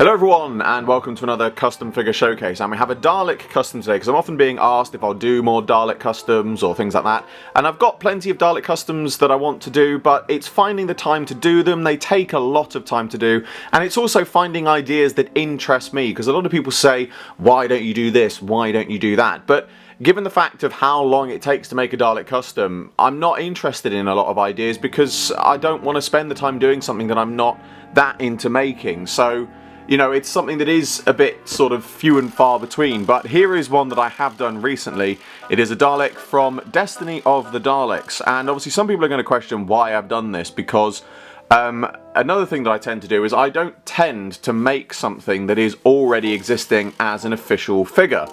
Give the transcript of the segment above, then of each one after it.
Hello everyone and welcome to another custom figure showcase, and we have a Dalek custom today because I'm often being asked if I'll do more Dalek customs or things like that, and I've got plenty of Dalek customs that I want to do, but it's finding the time to do them. They take a lot of time to do, and it's also finding ideas that interest me, because a lot of people say, why don't you do this, why don't you do that? But given the fact of how long it takes to make a Dalek custom, I'm not interested in a lot of ideas because I don't want to spend the time doing something that I'm not that into making. So, you know, it's something that is a bit sort of few and far between, but here is one that I have done recently. It is a Dalek from Destiny of the Daleks, and obviously some people are going to question why I've done this, because another thing that I tend to do is I don't tend to make something that is already existing as an official figure.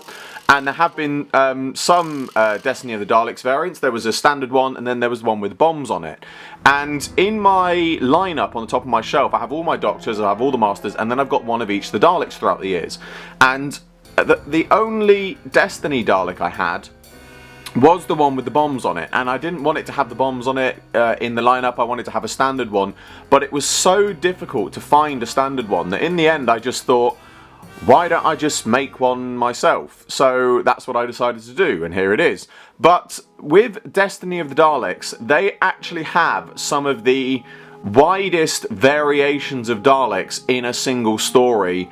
And there have been some Destiny of the Daleks variants. There was a standard one, and then there was one with bombs on it. And in my lineup on the top of my shelf, I have all my Doctors, I have all the Masters, and then I've got one of each of the Daleks throughout the years. And the only Destiny Dalek I had was the one with the bombs on it, and I didn't want it to have the bombs on it in the lineup. I wanted to have a standard one, but it was so difficult to find a standard one that in the end I just thought, why don't I just make one myself? So that's what I decided to do, and here it is. But with Destiny of the Daleks, they actually have some of the widest variations of Daleks in a single story,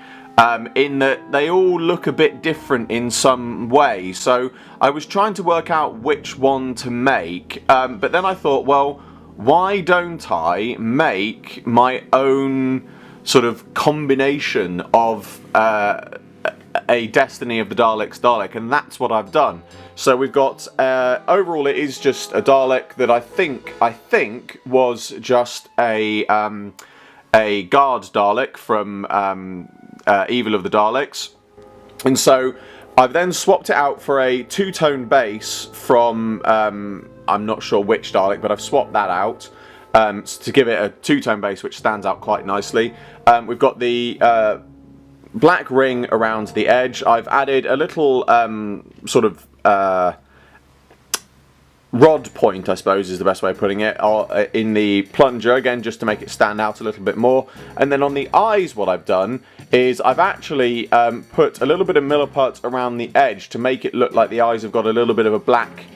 in that they all look a bit different in some way. So I was trying to work out which one to make, but then I thought, well, why don't I make my own sort of combination of a Destiny of the Daleks Dalek, and that's what I've done. So we've got overall it is just a Dalek that I think was just a guard Dalek from Evil of the Daleks, and so I've then swapped it out for a two-tone base from I'm not sure which Dalek, but I've swapped that out to give it a two-tone base which stands out quite nicely. We've got the black ring around the edge. I've added a little sort of rod point, I suppose is the best way of putting it, in the plunger, again just to make it stand out a little bit more. And then on the eyes, what I've done is I've actually put a little bit of milliput around the edge to make it look like the eyes have got a little bit of a black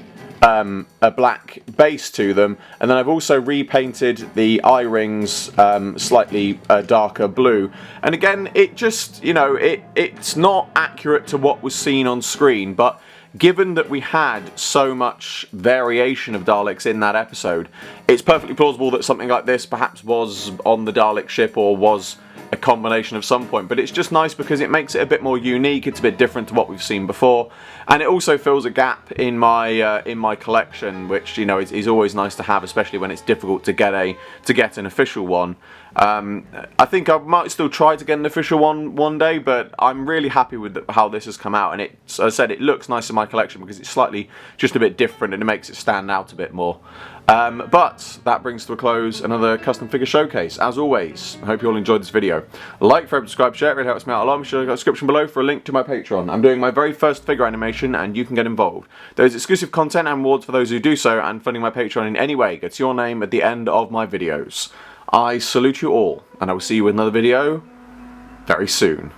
base to them, and then I've also repainted the eye rings slightly darker blue. And again, it just, you know, it's not accurate to what was seen on screen, but given that we had so much variation of Daleks in that episode, it's perfectly plausible that something like this perhaps was on the Dalek ship or was a combination of some point. But it's just nice because it makes it a bit more unique. It's a bit different to what we've seen before, and it also fills a gap in my collection, which, you know, is always nice to have, especially when it's difficult to get an official one. I think I might still try to get an official one day, but I'm really happy with how this has come out, and as I said, it looks nice in my collection because it's slightly just a bit different and it makes it stand out a bit more. But that brings to a close another custom figure showcase. As always, I hope you all enjoyed this video. Like, favorite, subscribe, share, it really helps me out a lot. Make sure to check out the description below for a link to my Patreon. I'm doing my very first figure animation and you can get involved. There's exclusive content and rewards for those who do so, and funding my Patreon in any way gets your name at the end of my videos. I salute you all, and I will see you with another video very soon.